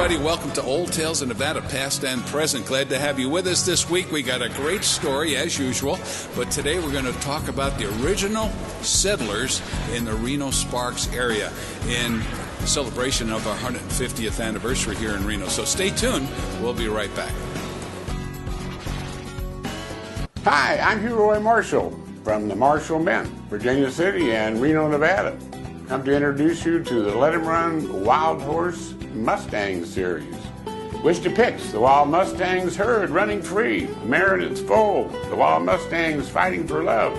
everybody. Welcome to Old Tales of Nevada, past and present. Glad to have you with us this week. We got a great story, as usual, but today we're going to talk about the original settlers in the Reno Sparks area in celebration of our 150th anniversary here in Reno. So stay tuned. We'll be right back. Hi, I'm Hugh Roy Marshall from the Marshall Mint, Virginia City and Reno, Nevada. Come to introduce you to the Let 'em Run Wild Horse Mustang series, which depicts the wild Mustangs herd running free, mare and its foal, the wild Mustangs fighting for love.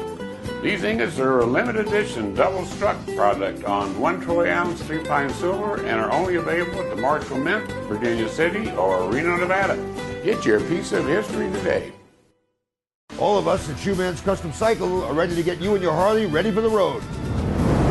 These ingots are a limited edition double-struck product on 1 troy ounce 3-pine silver and are only available at the Marshall Mint, Virginia City or Reno, Nevada. Get your piece of history today. All of us at Shoeman's Custom Cycle are ready to get you and your Harley ready for the road.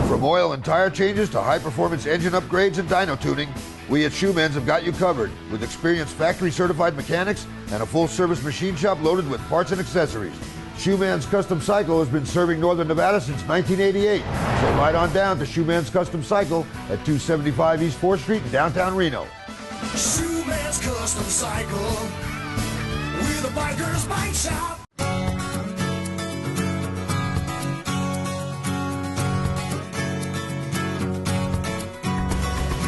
From oil and tire changes to high-performance engine upgrades and dyno tuning, we at Shoeman's have got you covered with experienced factory-certified mechanics and a full-service machine shop loaded with parts and accessories. Shoeman's Custom Cycle has been serving Northern Nevada since 1988, so ride on down to Shoeman's Custom Cycle at 275 East 4th Street in downtown Reno. Shoeman's Custom Cycle, we're the biker's bike shop.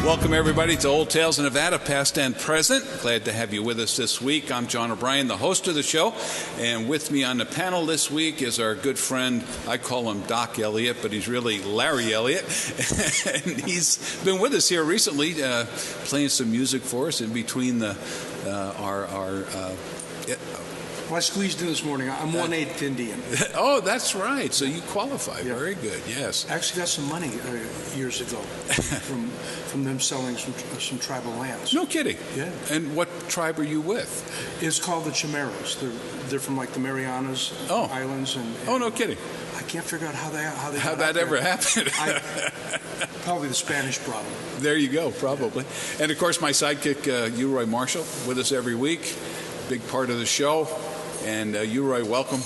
Welcome, everybody, to Old Tales of Nevada, past and present. Glad to have you with us this week. I'm John O'Brien, the host of the show, and with me on the panel this week is our good friend, I call him Doc Elliott, but he's really Larry Elliott, and he's been with us here recently, playing some music for us in between Well, I squeezed in this morning. I'm 1/8 Indian. Oh, that's right. So you qualify. Yeah. Very good. Yes. I actually got some money years ago from them selling some tribal lands. No kidding. Yeah. And what tribe are you with? It's called the Chimeras. They're from like the Marianas Islands. And oh, no kidding. I can't figure out how that ever happened. Probably the Spanish brought them. There you go. Probably. And of course, my sidekick, Roy Marshall, with us every week. Big part of the show. And Roy, welcome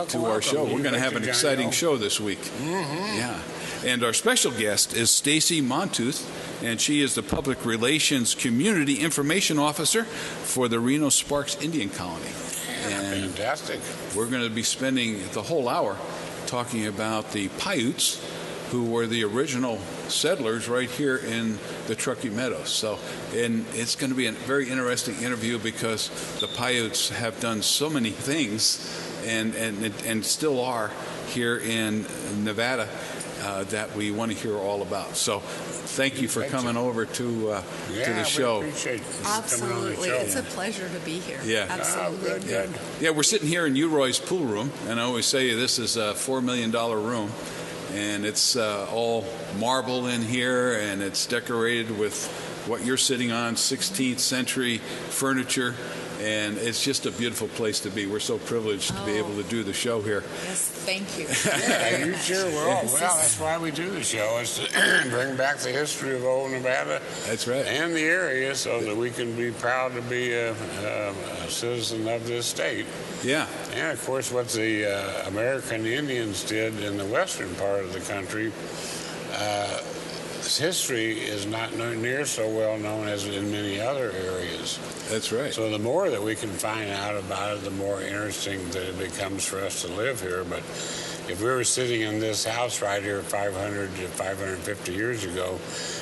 to our show. We're going to have an exciting show this week. Mm-hmm. Yeah. And our special guest is Stacey Montes, and she is the Public Relations Community Information Officer for the Reno Sparks Indian Colony. And fantastic. We're going to be spending the whole hour talking about the Paiutes, who were the original settlers right here in the Truckee Meadows. So, and it's going to be a very interesting interview because the Paiutes have done so many things and still are here in Nevada that we want to hear all about. So thank you for coming over to the show. We appreciate Absolutely. It's a pleasure to be here. Yeah. Absolutely. Yeah, we're sitting here in Roy's pool room, and I always say this is a $4 million room. And it's all marble in here, and it's decorated with what you're sitting on, 16th century furniture, and it's just a beautiful place to be. We're so privileged to be able to do the show here. Yes, thank you. Yeah, you sure will. Well, that's why we do the show, is to bring back the history of old Nevada. That's right. And the area so that we can be proud to be a citizen of this state. Yeah. And, of course, what the American Indians did in the western part of the country, its history is not near so well known as in many other areas. That's right. So the more that we can find out about it, the more interesting that it becomes for us to live here. But if we were sitting in this house right here 500 to 550 years ago,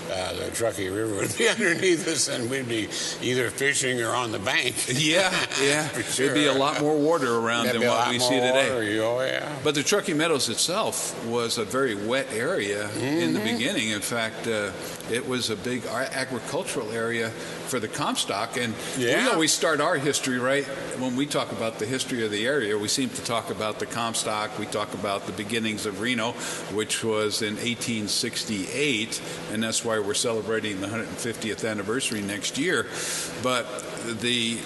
the Truckee River would be underneath us, and we'd be either fishing or on the bank. Yeah. For sure. There'd be a lot more water around than what we see today. Oh, yeah. But the Truckee Meadows itself was a very wet area in the beginning. In fact, it was a big agricultural area for the Comstock, and we always start our history, right? When we talk about the history of the area, we seem to talk about the Comstock, we talk about the beginnings of Reno, which was in 1868, and that's why we're celebrating the 150th anniversary next year. But the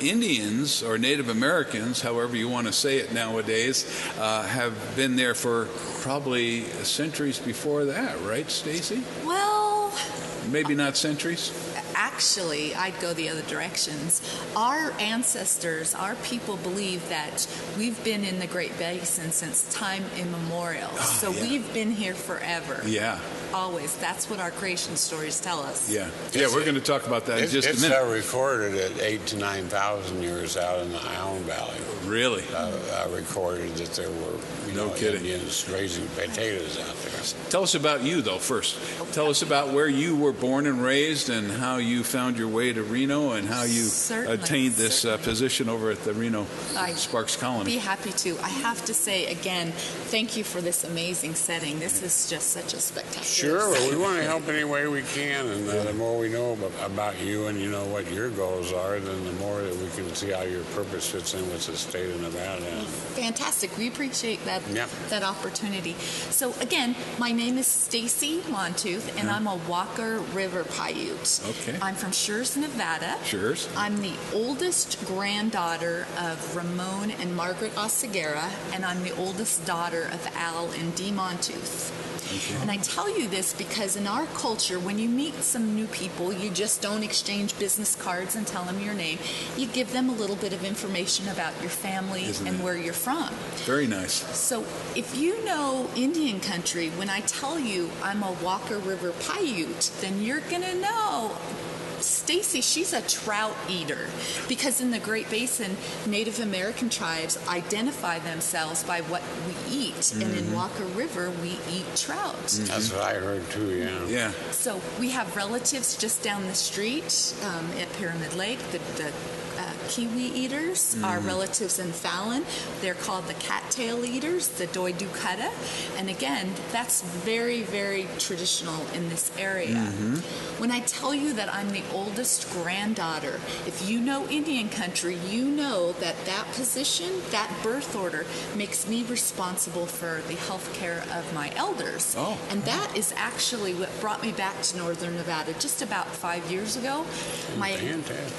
Indians, or Native Americans, however you want to say it nowadays, have been there for probably centuries before that, right, Stacey? Well, maybe not centuries. Actually, I'd go the other directions. Our ancestors, our people believe that we've been in the Great Basin since time immemorial. So we've been here forever. Yeah. always. That's what our creation stories tell us. Yeah, we're going to talk about that in just a minute. It's recorded at 8,000 to 9,000 years out in the Ione Valley. Really? Recorded that there were Indians raising potatoes out there. Tell us about you, though, first. Tell us about where you were born and raised and how you found your way to Reno and how you attained this position over at the Reno Sparks Colony. Be happy to. I have to say, again, thank you for this amazing setting. This is just such a spectacular Sure, we want to help any way we can, and the more we know about you and you know what your goals are, then the more that we can see how your purpose fits in with the state of Nevada. Fantastic. We appreciate that opportunity. So again, my name is Stacey Montes, and I'm a Walker River Paiute. Okay. I'm from Schurz, Nevada. Schurz. I'm the oldest granddaughter of Ramon and Margaret Oseguera, and I'm the oldest daughter of Al and Dee Montes. Okay. And I tell you this because in our culture, when you meet some new people, you just don't exchange business cards and tell them your name. You give them a little bit of information about your family and where you're from. Very nice. So if you know Indian country, when I tell you I'm a Walker River Paiute, then you're going to know Stacey, she's a trout eater, because in the Great Basin, Native American tribes identify themselves by what we eat, and in Walker River, we eat trout. That's what I heard too, Yeah. So we have relatives just down the street at Pyramid Lake, the kiwi eaters, our relatives in Fallon. They're called the cattail eaters, the Doidukata. And again, that's very, very traditional in this area. When I tell you that I'm the oldest granddaughter, if you know Indian country, you know that that position, that birth order, makes me responsible for the health care of my elders. And that is actually what brought me back to Northern Nevada just about 5 years ago. My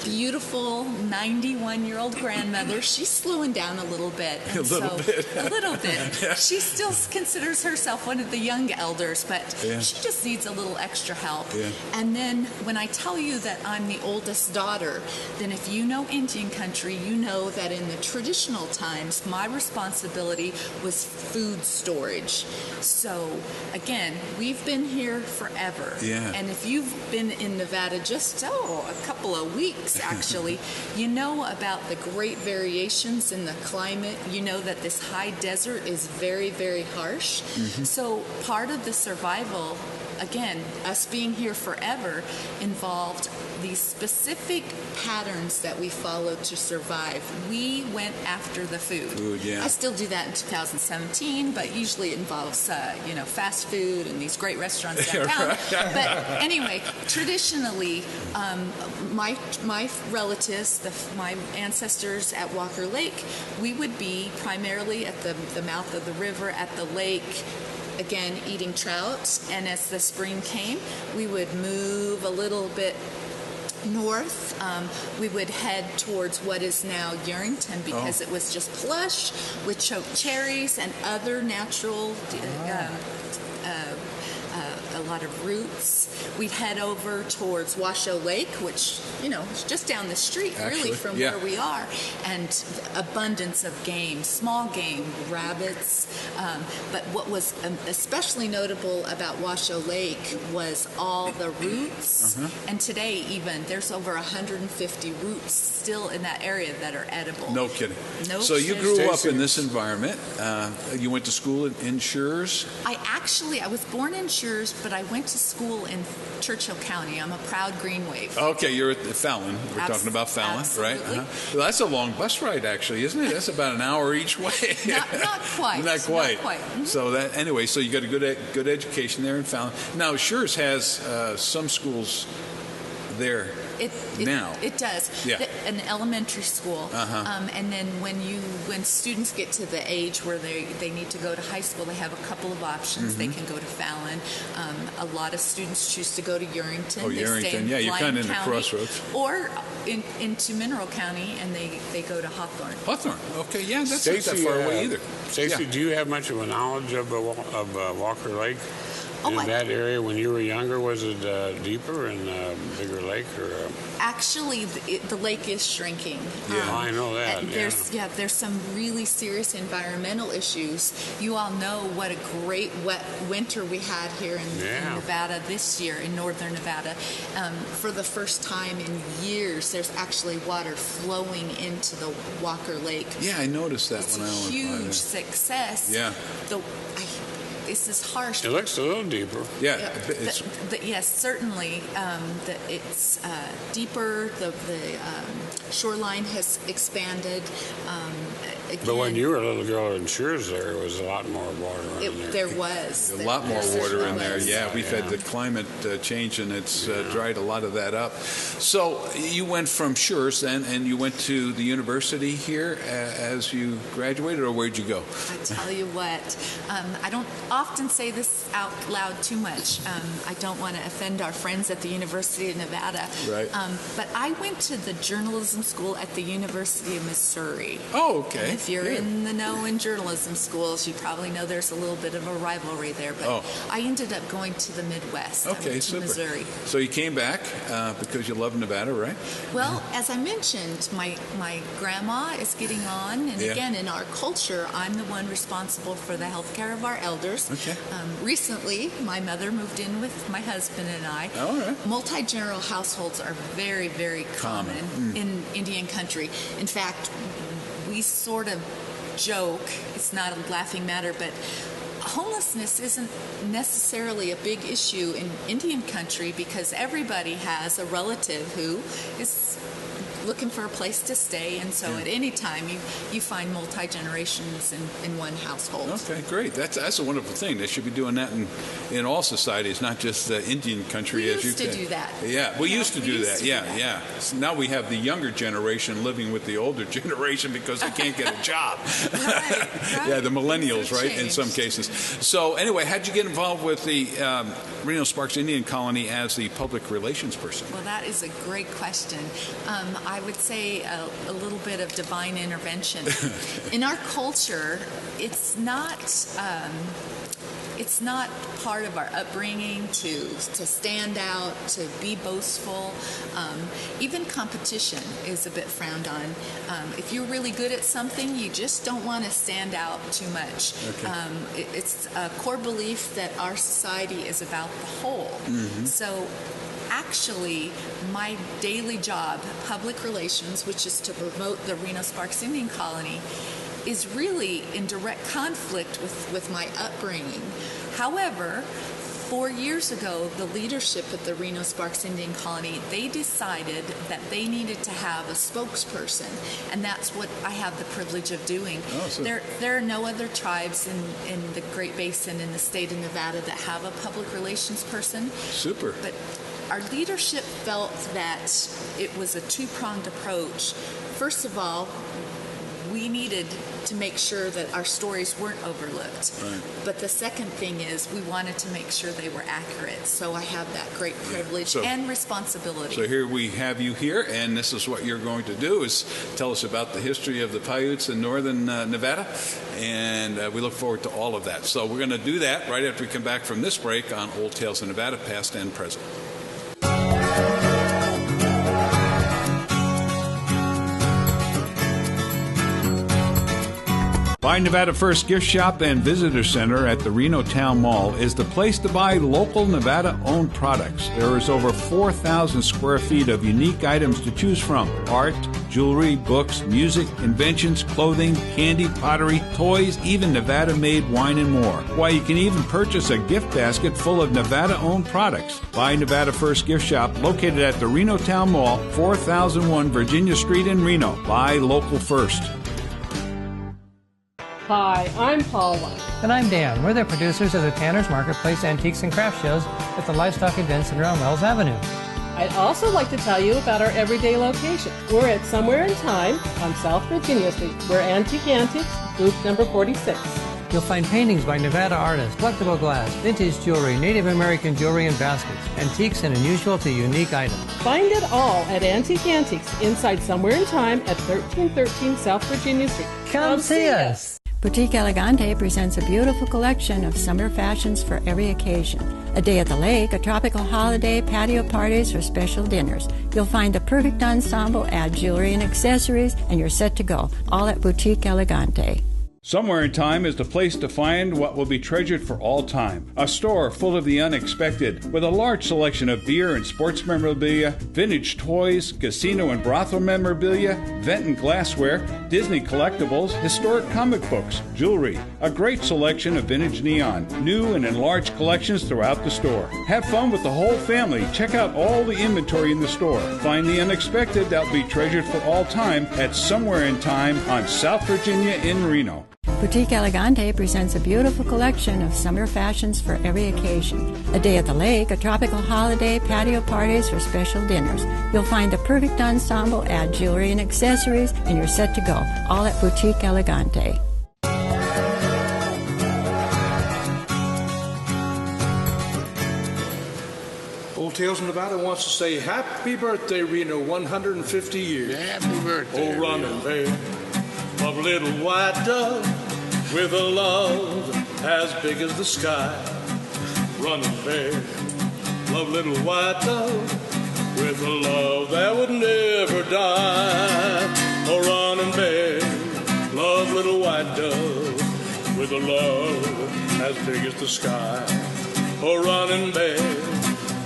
beautiful 91-year-old grandmother, she's slowing down a little bit. And a little bit. Yeah. She still considers herself one of the young elders, but she just needs a little extra help. And then when I tell you that I'm the oldest daughter, then if you know Indian country, you know that in the traditional times, my responsibility was food storage. So again, we've been here forever. And if you've been in Nevada just a couple of weeks, actually, you know about the great variations in the climate. You know that this high desert is very, very harsh. So part of the survival, again, us being here forever, involved these specific patterns that we followed to survive. We went after the food. I still do that in 2017, but usually it involves, fast food and these great restaurants downtown. But anyway, traditionally, my relatives, my ancestors at Walker Lake, we would be primarily at the mouth of the river, at the lake, again, eating trout. And as the spring came, we would move a little bit north. We would head towards what is now Yerington, because it was just plush with choke cherries and other natural a lot of roots. We'd head over towards Washoe Lake, which, is just down the street, really, from where we are, and abundance of game, small game, rabbits. But what was especially notable about Washoe Lake was all the roots. And today, even, there's over 150 roots still in that area that are edible. No kidding. So you grew up in this environment. You went to school in Schurz? I was born in Schurz, but I went to school in Churchill County. I'm a proud Green Wave. Okay, you're at Fallon. We're talking about Fallon, right? Well, that's a long bus ride, actually, isn't it? That's about an hour each way. Not quite. Not quite. So so you got a good education there in Fallon. Now, Schurz has some schools there. It does. An elementary school, and then when students get to the age where they need to go to high school, they have a couple of options. They can go to Fallon. A lot of students choose to go to Yerington. Yerington, you're kind of in the crossroads. Or into Mineral County, and they go to Hawthorne. Hawthorne, okay, that's not that far away either. Stacey, do you have much of a knowledge of Walker Lake? Oh, in that area when you were younger? Was it deeper and bigger lake? Or actually, the lake is shrinking. Yeah, I know that. There's some really serious environmental issues. You all know what a great wet winter we had here in Nevada this year, in northern Nevada. For the first time in years, there's actually water flowing into the Walker Lake. Yeah, I noticed that it's when I went by there. Huge success. Yeah. This is harsh. It looks a little deeper. Yeah. Yes, certainly. It's deeper. The shoreline has expanded. Again, but when you were a little girl in Shears, there was a lot more water in there. There was. A lot more water in there, was. yeah. We've had the climate change, and it's dried a lot of that up. So you went from Shears then, and you went to the university here as you graduated, or where'd you go? I tell you what, I don't often say this out loud too much. I don't want to offend our friends at the University of Nevada. Right. But I went to the journalism school at the University of Missouri. Oh, okay. And if you're in the know in journalism schools, you probably know there's a little bit of a rivalry there. But I ended up going to the Midwest. Okay, to Missouri. So you came back because you love Nevada, right? Well, as I mentioned, my grandma is getting on, and again, in our culture, I'm the one responsible for the health care of our elders. Okay. Recently, my mother moved in with my husband and I. All right. Multi-general households are very, very common in Indian country. In fact, we sort of joke, it's not a laughing matter, but homelessness isn't necessarily a big issue in Indian country because everybody has a relative who is looking for a place to stay, and so at any time you find multi-generations in one household. Okay, great. That's a wonderful thing. They should be doing that in all societies, not just Indian country. We used to do that. Yeah, we used to do that. Yeah. So now we have the younger generation living with the older generation because they can't get a job. Right. Yeah, the millennials, right, in some cases. So anyway, how'd you get involved with the Reno Sparks Indian Colony as the public relations person? Well, that is a great question. I would say a little bit of divine intervention. In our culture, it's not part of our upbringing to stand out, to be boastful. Even competition is a bit frowned on. If you're really good at something, you just don't want to stand out too much. Okay. It's a core belief that our society is about the whole. Mm-hmm. So actually, my daily job, public relations, which is to promote the Reno Sparks Indian Colony, is really in direct conflict with my upbringing. However, 4 years ago, the leadership at the Reno Sparks Indian Colony, they decided that they needed to have a spokesperson, and that's what I have the privilege of doing. There are no other tribes in the Great Basin in the state of Nevada that have a public relations person. Super. But our leadership felt that it was a two-pronged approach. First of all, we needed to make sure that our stories weren't overlooked. Right. But the second thing is we wanted to make sure they were accurate. So I have that great privilege and responsibility. So here we have you here, and this is what you're going to do is tell us about the history of the Paiutes in northern Nevada, and we look forward to all of that. So we're going to do that right after we come back from this break on Old Tales of Nevada, past and present. Buy Nevada First Gift Shop and Visitor Center at the Reno Town Mall is the place to buy local Nevada-owned products. There is over 4,000 square feet of unique items to choose from. Art, jewelry, books, music, inventions, clothing, candy, pottery, toys, even Nevada-made wine and more. Why, you can even purchase a gift basket full of Nevada-owned products. Buy Nevada First Gift Shop located at the Reno Town Mall, 4001 Virginia Street in Reno. Buy local first. Hi, I'm Paula. And I'm Dan. We're the producers of the Tanner's Marketplace Antiques and Craft Shows at the Livestock Event Center on Wells Avenue. I'd also like to tell you about our everyday location. We're at Somewhere in Time on South Virginia Street. We're Antique Antiques, booth number 46. You'll find paintings by Nevada artists, collectible glass, vintage jewelry, Native American jewelry and baskets, antiques and unusual to unique items. Find it all at Antique Antiques inside Somewhere in Time at 1313 South Virginia Street. Come see us. Boutique Elegante presents a beautiful collection of summer fashions for every occasion. A day at the lake, a tropical holiday, patio parties, or special dinners. You'll find the perfect ensemble, add jewelry and accessories, and you're set to go. All at Boutique Elegante. Somewhere in Time is the place to find what will be treasured for all time. A store full of the unexpected, with a large selection of beer and sports memorabilia, vintage toys, casino and brothel memorabilia, vent and glassware, Disney collectibles, historic comic books, jewelry, a great selection of vintage neon, new and enlarged collections throughout the store. Have fun with the whole family. Check out all the inventory in the store. Find the unexpected that will be treasured for all time at Somewhere in Time on South Virginia in Reno. Boutique Elegante presents a beautiful collection of summer fashions for every occasion. A day at the lake, a tropical holiday, patio parties, or special dinners. You'll find the perfect ensemble, add jewelry and accessories, and you're set to go. All at Boutique Elegante. Old Tales of Nevada wants to say happy birthday, Reno, 150 years. Happy birthday. Oh, running babe, of little white dove with a love as big as the sky. Running babe, love little white dove with a love that would never die. Oh, running babe, love little white dove with a love as big as the sky. Oh, running babe,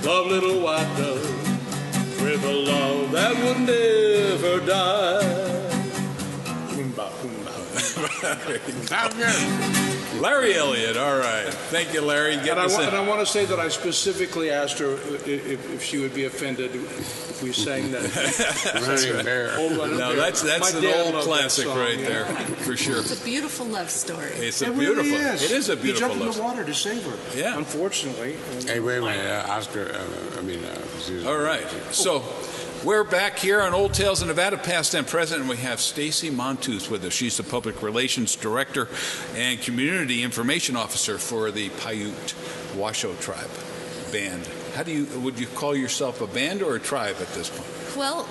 love little white dove with a love that would never die. Larry Elliott, all right. Thank you, Larry. And I want to say that I specifically asked her if she would be offended if we sang that. Running Bear. No, that's an old classic right there, for sure. It's a beautiful love story. It's a beautiful. Really is. It is a beautiful love story. He jumped in the water to save her. Yeah. Unfortunately. Hey, wait a minute. Oscar, Susan. All right. So we're back here on Old Tales of Nevada, past and present, and we have Stacey Montes with us. She's the Public Relations Director and Community Information Officer for the Paiute Washoe Tribe Band. Would you call yourself a band or a tribe at this point? Well,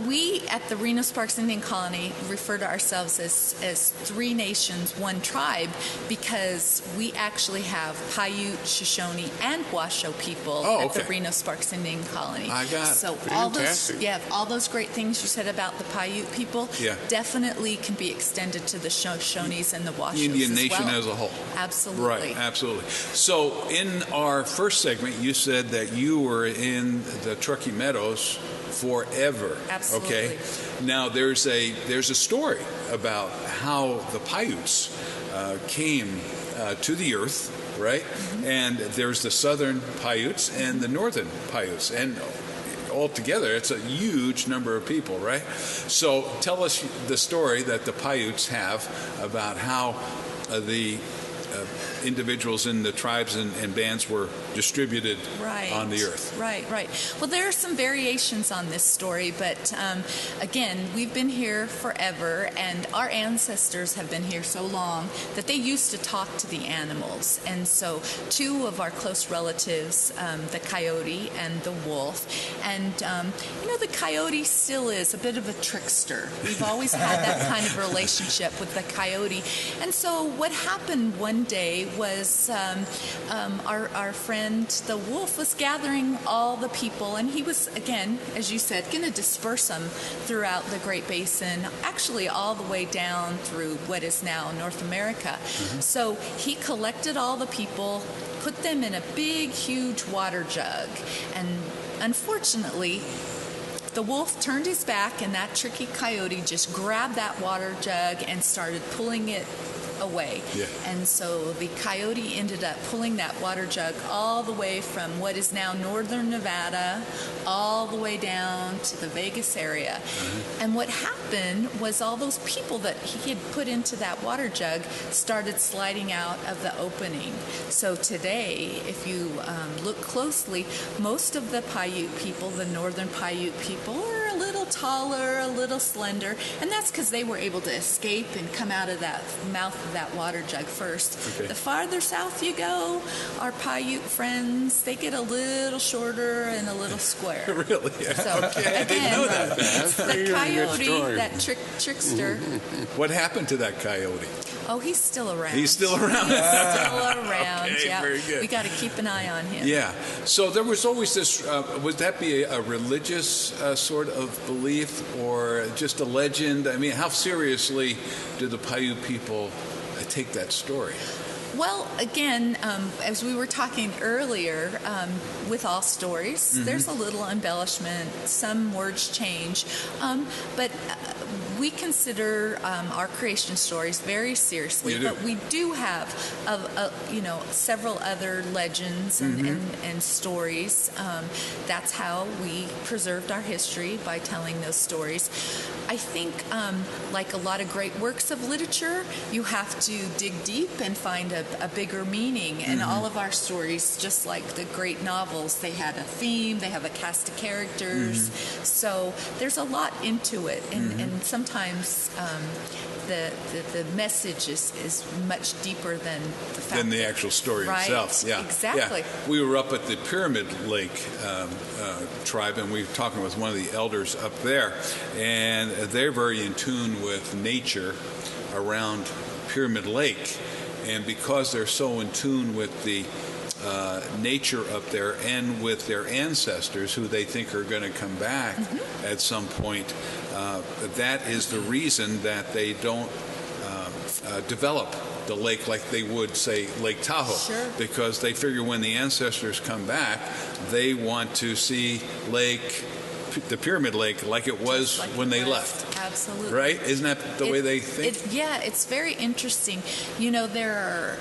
we at the Reno Sparks Indian Colony refer to ourselves as three nations, one tribe, because we actually have Paiute, Shoshone, and Washoe people at the Reno Sparks Indian Colony. I got it. So all those great things you said about the Paiute people definitely can be extended to the Shoshones and the Washoes Indian nation as a whole. Absolutely. Right, absolutely. So in our first segment, you said that you were in the Truckee Meadows forever. Absolutely. Okay. Now there's a story about how the Paiutes came to the earth, right? Mm-hmm. And there's the southern Paiutes and the northern Paiutes, and altogether it's a huge number of people, right? So tell us the story that the Paiutes have about how the individuals in the tribes and bands were distributed on the earth. Right. Well, there are some variations on this story, but again, we've been here forever, and our ancestors have been here so long that they used to talk to the animals. And so two of our close relatives, the coyote and the wolf, and the coyote still is a bit of a trickster. We've always had that kind of relationship with the coyote. And so what happened one day was our friend the wolf was gathering all the people, and he was, again, as you said, going to disperse them throughout the Great Basin, actually all the way down through what is now North America. Mm-hmm. So he collected all the people, put them in a big, huge water jug, and unfortunately, the wolf turned his back, and that tricky coyote just grabbed that water jug and started pulling it away. Yeah. And so the coyote ended up pulling that water jug all the way from what is now northern Nevada all the way down to the Vegas area. Mm-hmm. And what happened was all those people that he had put into that water jug started sliding out of the opening. So today, if you look closely, most of the Paiute people, the northern Paiute people, are a little taller, a little slender, and that's because they were able to escape and come out of that mouth of that water jug first. Okay. The farther south you go, our Paiute friends, they get a little shorter and a little square. Really? So Okay, I didn't know that. the coyote, that trickster. What happened to that coyote? Oh, he's still around. He's still around. He's still around. Okay, yeah. very good. We got to keep an eye on him. Yeah. So there was always this. Would that be a religious sort of belief, or just a legend? I mean, how seriously do the Paiute people take that story? Well, again, as we were talking earlier, with all stories, there's a little embellishment, some words change, but we consider our creation stories very seriously. But we do have, several other legends and stories. That's how we preserved our history, by telling those stories. I think, like a lot of great works of literature, you have to dig deep and find a bigger meaning. And all of our stories, just like the great novels, they had a theme, they have a cast of characters. So there's a lot into it. And sometimes the message is much deeper than the fact than the actual story itself. Yeah, exactly. Yeah. We were up at the Pyramid Lake tribe, and we were talking with one of the elders up there, and they're very in tune with nature around Pyramid Lake, and because they're so in tune with the nature up there and with their ancestors who they think are going to come back at some point, that is the reason that they don't develop the lake like they would, say, Lake Tahoe, because they figure when the ancestors come back, they want to see the Pyramid Lake like it was when they left. Absolutely. Right? Isn't that the way they think? It's very interesting. You know, there are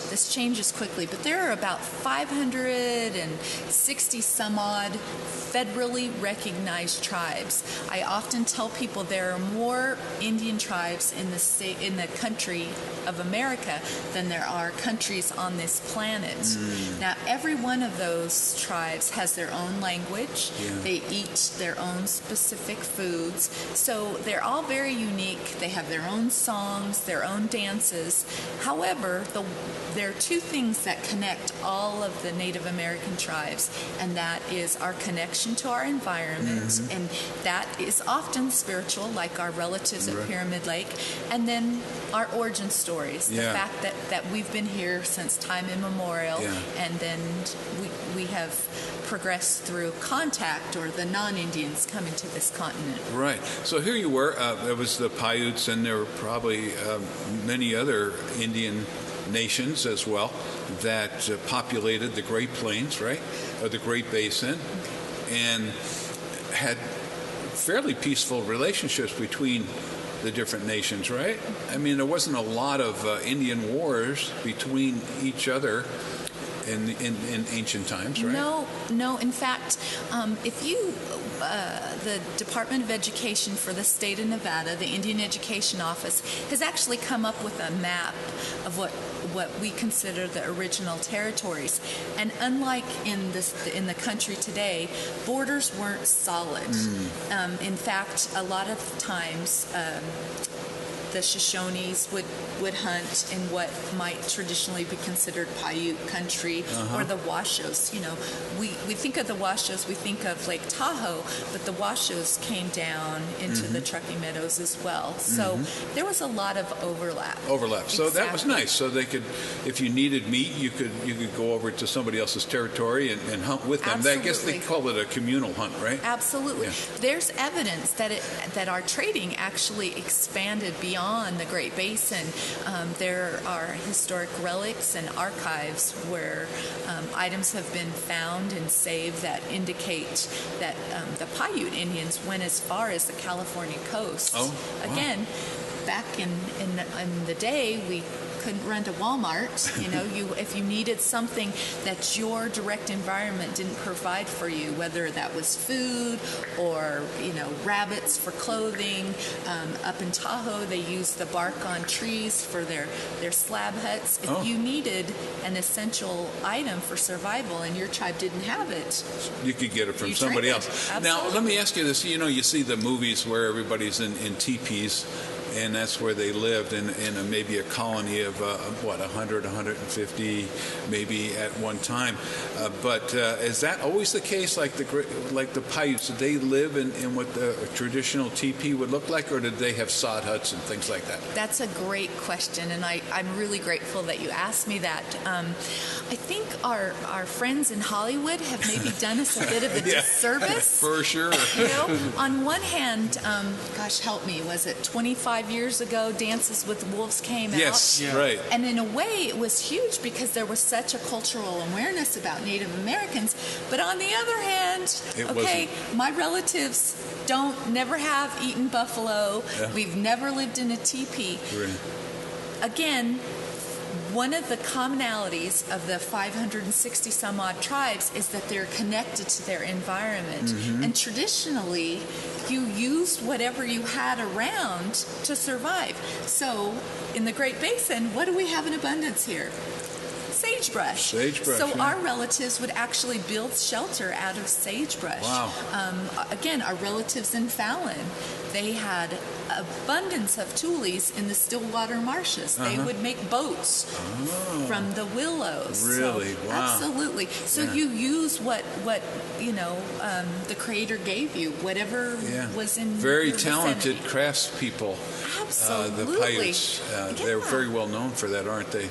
this changes quickly, but there are about 560 some odd federally recognized tribes. I often tell people there are more Indian tribes in the country of America than there are countries on this planet. Now, every one of those tribes has their own language. They eat their own specific foods. So they're all very unique. They have their own songs, their own dances. However, there are two things that connect all of the Native American tribes, and that is our connection to our environment, and that is often spiritual, like our relatives at Pyramid Lake, and then our origin stories, the fact that we've been here since time immemorial, and then we have progressed through contact, or the non-Indians coming to this continent. Right. So here you were. There was the Paiutes, and there were probably many other Indian nations as well that populated the Great Plains, right, or the Great Basin, and had fairly peaceful relationships between the different nations, right? I mean, there wasn't a lot of Indian wars between each other in ancient times, right? No. In fact, if you, the Department of Education for the state of Nevada, the Indian Education Office, has actually come up with a map of what we consider the original territories. And unlike in the country today, borders weren't solid. In fact, a lot of times, the Shoshones would hunt in what might traditionally be considered Paiute country, or the Washos. You know, we think of the Washos, we think of Lake Tahoe, but the Washos came down into the Truckee Meadows as well. So there was a lot of overlap. So that was nice. So they could, if you needed meat, you could go over to somebody else's territory and hunt with them. Absolutely. I guess they call it a communal hunt, right? Absolutely. Yeah. There's evidence that our trading actually expanded beyond the Great Basin. There are historic relics and archives where items have been found and saved that indicate that the Paiute Indians went as far as the California coast. Oh, wow. Again, back in the day, we couldn't run to Walmart. You know, if you needed something that your direct environment didn't provide for you, whether that was food or, you know, rabbits for clothing. Up in Tahoe, they use the bark on trees for their slab huts. If you needed an essential item for survival and your tribe didn't have it, you could get it from somebody else. Absolutely. Now, let me ask you this. You know, you see the movies where everybody's in teepees, and that's where they lived in maybe a colony of 100, 150, maybe at one time. But is that always the case? Like the Paiutes, did they live in what the traditional teepee would look like, or did they have sod huts and things like that? That's a great question, and I'm really grateful that you asked me that. I think our friends in Hollywood have maybe done us a bit of a disservice. For sure. You know, on one hand, gosh help me, was it 25 years ago, Dances with Wolves came out? Yes, right. And in a way, it was huge because there was such a cultural awareness about Native Americans. But on the other hand, my relatives never have eaten buffalo. Yeah. We've never lived in a teepee. Right. Again, one of the commonalities of the 560 some odd tribes is that they're connected to their environment. Mm-hmm. And traditionally, you used whatever you had around to survive. So in the Great Basin, what do we have in abundance here? Sagebrush. So our relatives would actually build shelter out of sagebrush. Wow. Again, our relatives in Fallon, they had abundance of tules in the Stillwater marshes. They would make boats from the willows. Really? So, wow. Absolutely. So you use what you know the Creator gave you, whatever was in very your talented vicinity. craftspeople. Absolutely. The Paiutes, they're very well known for that, aren't they?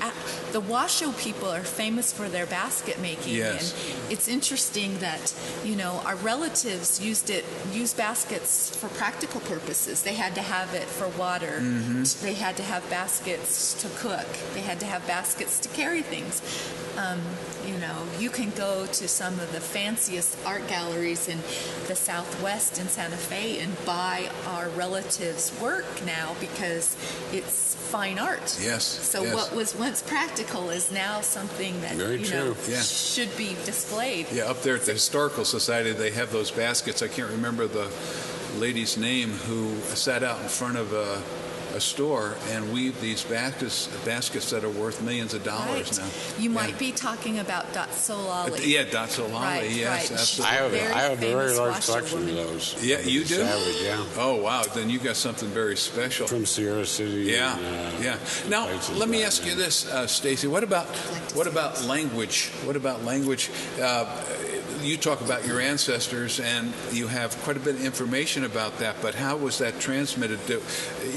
The Washoe people are famous for their basket making. Yes. And it's interesting that, you know, our relatives used baskets for practical purposes. They had to have it for water. Mm-hmm. They had to have baskets to cook. They had to have baskets to carry things. You know, you can go to some of the fanciest art galleries in the Southwest in Santa Fe and buy our relatives' work now because it's fine art. Yes. So what was once practical is now something that should be displayed. Yeah, up there at the Historical Society, they have those baskets. I can't remember the lady's name who sat out in front of a store and weave these baskets that are worth millions of dollars now. You might be talking about Dot Solali. Yeah, Dot Solali. Yes, absolutely. I have a very large collection of those. Yeah, you do? Savage, yeah. Oh, wow. Then you got something very special. From Sierra City. Yeah, yeah. Now, let me ask you this, Stacey. What about language? What about language? You talk about your ancestors, and you have quite a bit of information about that. But how was that transmitted?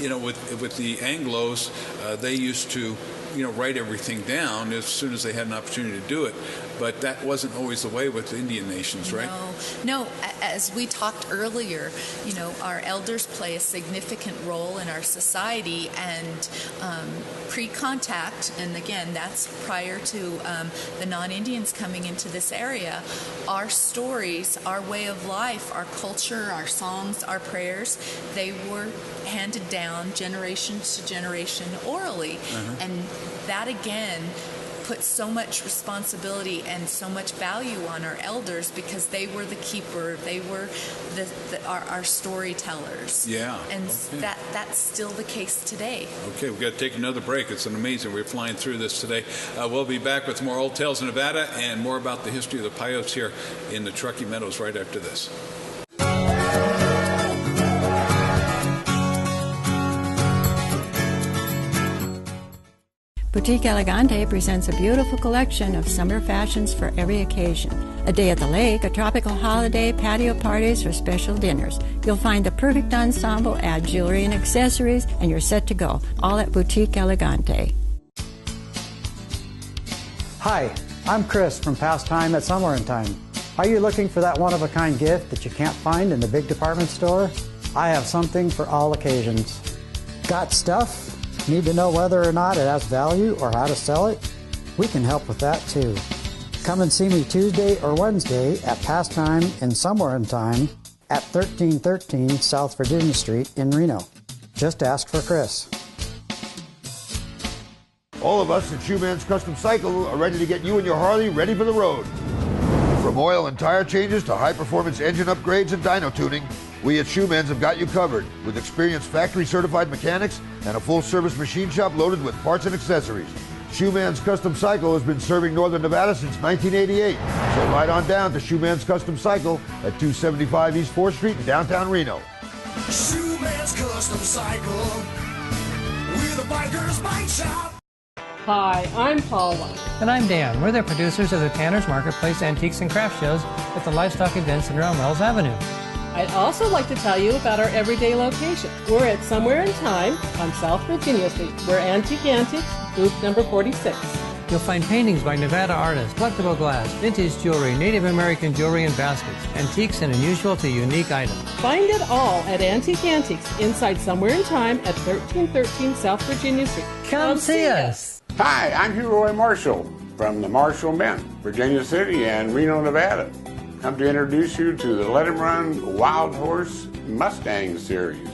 You know, with the Anglos, they used to, you know, write everything down as soon as they had an opportunity to do it. But that wasn't always the way with the Indian nations, right? No. As we talked earlier, you know, our elders play a significant role in our society, and pre-contact, and again, that's prior to the non-Indians coming into this area, our stories, our way of life, our culture, our songs, our prayers, they were handed down generation to generation orally. And that, again, put so much responsibility and so much value on our elders because they were the keeper, they were our storytellers. Yeah. And that's still the case today. Okay, we've got to take another break. It's amazing. We're flying through this today. We'll be back with more Old Tales of Nevada and more about the history of the Paiutes here in the Truckee Meadows right after this. Boutique Elegante presents a beautiful collection of summer fashions for every occasion. A day at the lake, a tropical holiday, patio parties, or special dinners. You'll find the perfect ensemble, add jewelry and accessories, and you're set to go. All at Boutique Elegante. Hi, I'm Chris from Past Time at Somewhere in Time. Are you looking for that one-of-a-kind gift that you can't find in the big department store? I have something for all occasions. Got stuff? Need to know whether or not it has value or how to sell it? We can help with that too. Come and see me Tuesday or Wednesday at Pastime in Somewhere in Time at 1313 South Virginia Street in Reno. Just ask for Chris. All of us at Shoeman's Custom Cycle are ready to get you and your Harley ready for the road. From oil and tire changes to high-performance engine upgrades and dyno tuning, we at Shoeman's have got you covered with experienced factory-certified mechanics and a full-service machine shop loaded with parts and accessories. Shoeman's Custom Cycle has been serving Northern Nevada since 1988. So ride on down to Shoeman's Custom Cycle at 275 East 4th Street in downtown Reno. Shoeman's Custom Cycle with a biker's bike shop. Hi, I'm Paula. And I'm Dan. We're the producers of the Tanner's Marketplace Antiques and Craft Shows at the Livestock Event Center on Wells Avenue. I'd also like to tell you about our everyday location. We're at Somewhere in Time on South Virginia Street. We're Antique Antiques, booth number 46. You'll find paintings by Nevada artists, collectible glass, vintage jewelry, Native American jewelry and baskets, antiques and unusual to unique items. Find it all at Antique Antiques inside Somewhere in Time at 1313 South Virginia Street. Come see us. Hi, I'm Hugh Roy Marshall from the Marshall Men, Virginia City and Reno, Nevada. Come to introduce you to the Let 'em Run Wild Horse Mustang series,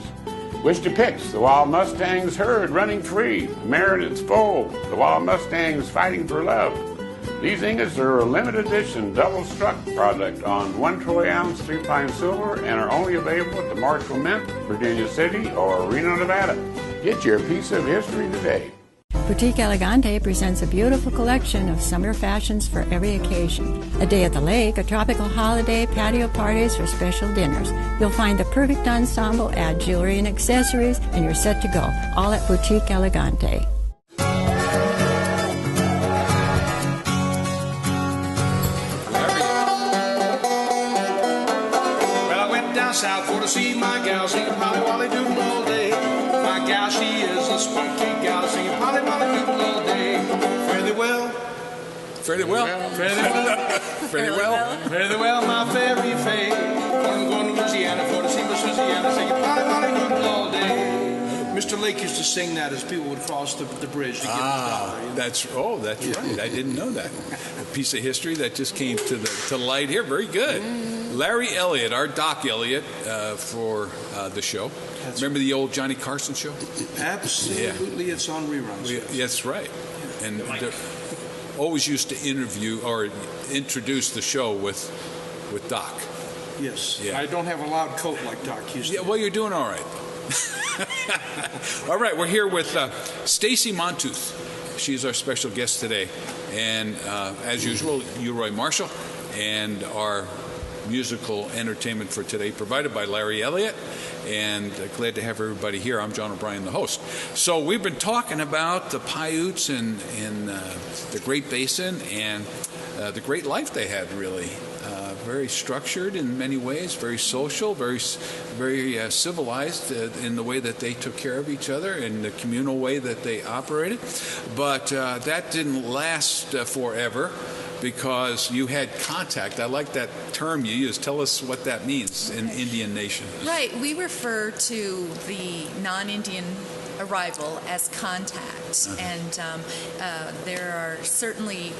which depicts the Wild Mustangs herd running free, mare and its foal, the Wild Mustangs fighting for love. These ingots are a limited edition double-struck product on 1 troy ounce 3-pine silver and are only available at the Marshall Mint, Virginia City or Reno, Nevada. Get your piece of history today. Boutique Elegante presents a beautiful collection of summer fashions for every occasion. A day at the lake, a tropical holiday, patio parties, or special dinners. You'll find the perfect ensemble, add jewelry and accessories, and you're set to go. All at Boutique Elegante. Well, I went down south for to see my gal singing Polly Wolly Doodle all day. My gal, she is a spunky gal singing Polly Wolly Doodle all day. Fairly well. Fairly well. Fairly well. Fairly well. Fairly well, my fairy fay. I'm going to Louisiana for to see Miss Louisiana singing Polly Wolly Doodle all day. Mr. Lake used to sing that as people would cross the bridge to give him a dollar. You know? That's right. I didn't know that. A piece of history that just came to light here. Very good. Larry Elliott, our Doc Elliott, for the show. Remember the old Johnny Carson show? Absolutely, yeah. It's on reruns. That's right. And always used to interview or introduce the show with Doc. Yes. Yeah. I don't have a loud coat like Doc used to. Yeah, well, you're doing all right. All right, we're here with Stacey Montes. She's our special guest today. And as usual, Roy Marshall, and our musical entertainment for today provided by Larry Elliott. And glad to have everybody here. I'm John O'Brien, the host. So we've been talking about the Paiutes and the Great Basin and the great life they had, really. Very structured in many ways, very social, very civilized in the way that they took care of each other and the communal way that they operated. But that didn't last forever because you had contact. I like that term you used. Tell us what that means in Indian Nation. Right. We refer to the non-Indian arrival as contact. And there are certainly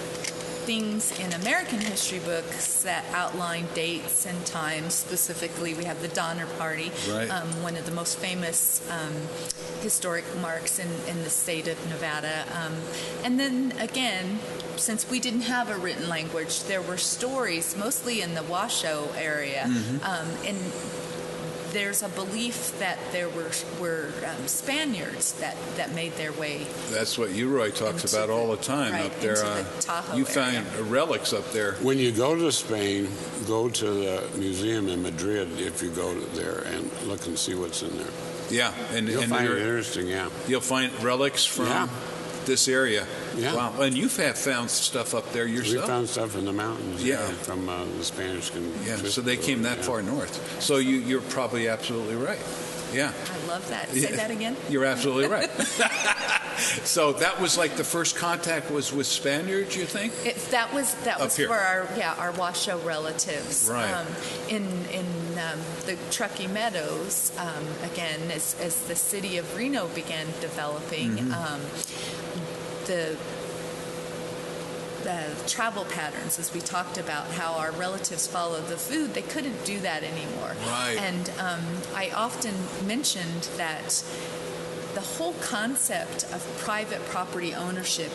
things in American history books that outline dates and times. Specifically, we have the Donner Party, right. One of the most famous historic marks in the state of Nevada. And then again, since we didn't have a written language, there were stories, mostly in the Washoe area, and there's a belief that there were Spaniards that made their way. That's what Roy talks about all the time up there. You find relics up there. When you go to Spain, go to the museum in Madrid if you go there and look and see what's in there. Yeah, and you'll find it interesting. Yeah, you'll find relics from this area. Yeah. Wow, and you've found stuff up there yourself. We found stuff in the mountains. Yeah, from the Spanish. So they came that far north. So you're probably absolutely right. Yeah. I love that. Say that again. You're absolutely right. So that was like the first contact was with Spaniards, you think? That was for our Washoe relatives. Right. In the Truckee Meadows, again, as the city of Reno began developing, the travel patterns, as we talked about, how our relatives followed the food, they couldn't do that anymore. Right. And I often mentioned that the whole concept of private property ownership,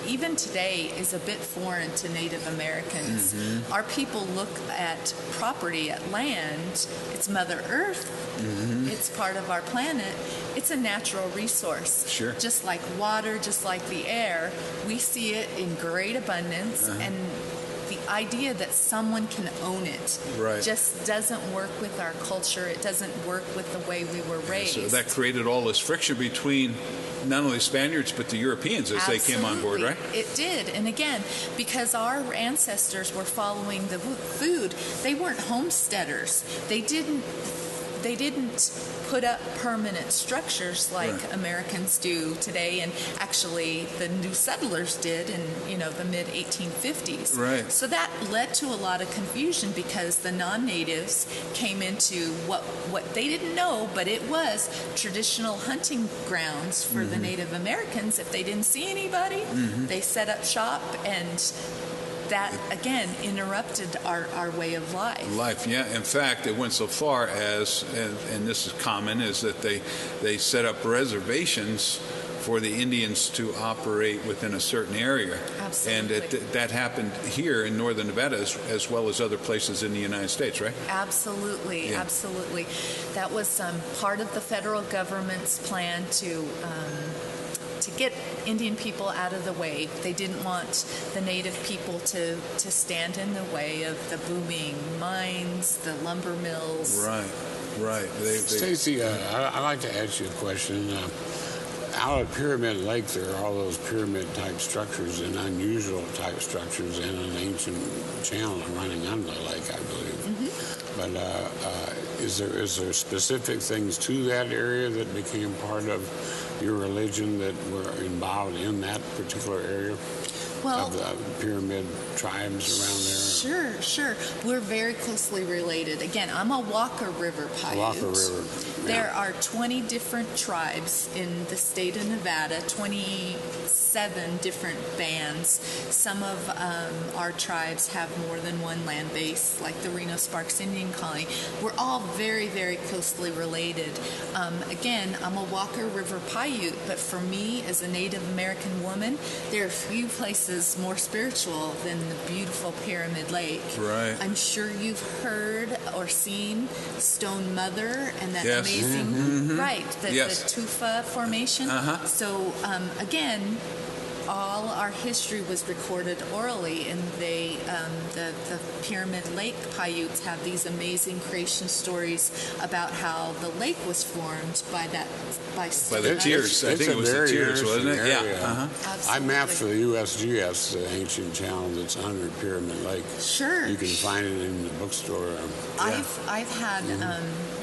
even today, is a bit foreign to Native Americans. Mm-hmm. Our people look at property, at land, it's Mother Earth, Mm-hmm. it's part of our planet, it's a natural resource. Sure. Just like water, just like the air, we see it in great abundance, Uh-huh. and the idea that someone can own it Right. just doesn't work with our culture. It doesn't work with the way we were raised. So that created all this friction between not only Spaniards but the Europeans as they came on board, right? It did. And again, because our ancestors were following the food, they weren't homesteaders. They didn't put up permanent structures like Right. Americans do today, and actually the new settlers did in the mid 1850s. Right. So that led to a lot of confusion because the non-natives came into what they didn't know, but it was traditional hunting grounds for the Native Americans. If they didn't see anybody, they set up shop, and that again interrupted our way of life. Yeah. In fact, it went so far as, and this is common, is that they set up reservations for the Indians to operate within a certain area. Absolutely. And that happened here in northern Nevada as well as other places in the United States, right? Absolutely, Yeah. absolutely. That was part of the federal government's plan to get Indian people out of the way. They didn't want the native people to stand in the way of the booming mines, the lumber mills. Right. Stacey, I'd like to ask you a question. Out at Pyramid Lake, there are all those pyramid-type structures and unusual-type structures in an ancient channel running under the lake, I believe. But is there specific things to that area that became part of your religion that were involved in that particular area? Well, of the pyramid tribes around there? Sure. We're very closely related. Again, I'm a Walker River Paiute. Walker River. There are 20 different tribes in the state of Nevada, 27 different bands. Some of our tribes have more than one land base, like the RENO SPARKS Indian Colony. We're all very, very closely related. Again, I'm a Walker River Paiute, but for me, as a Native American woman, there are few places more spiritual than the beautiful Pyramid Lake. Right. I'm sure you've heard or seen Stone Mother and that Yes. amazing, right, the Yes. tufa formation. So again, all our history was recorded orally, and the Pyramid Lake Paiutes have these amazing creation stories about how the lake was formed by the tears. I think it was the tears, wasn't it? Yeah. I mapped for Absolutely. the USGS, the ancient channel that's under Pyramid Lake. Sure. You can find it in the bookstore. I've had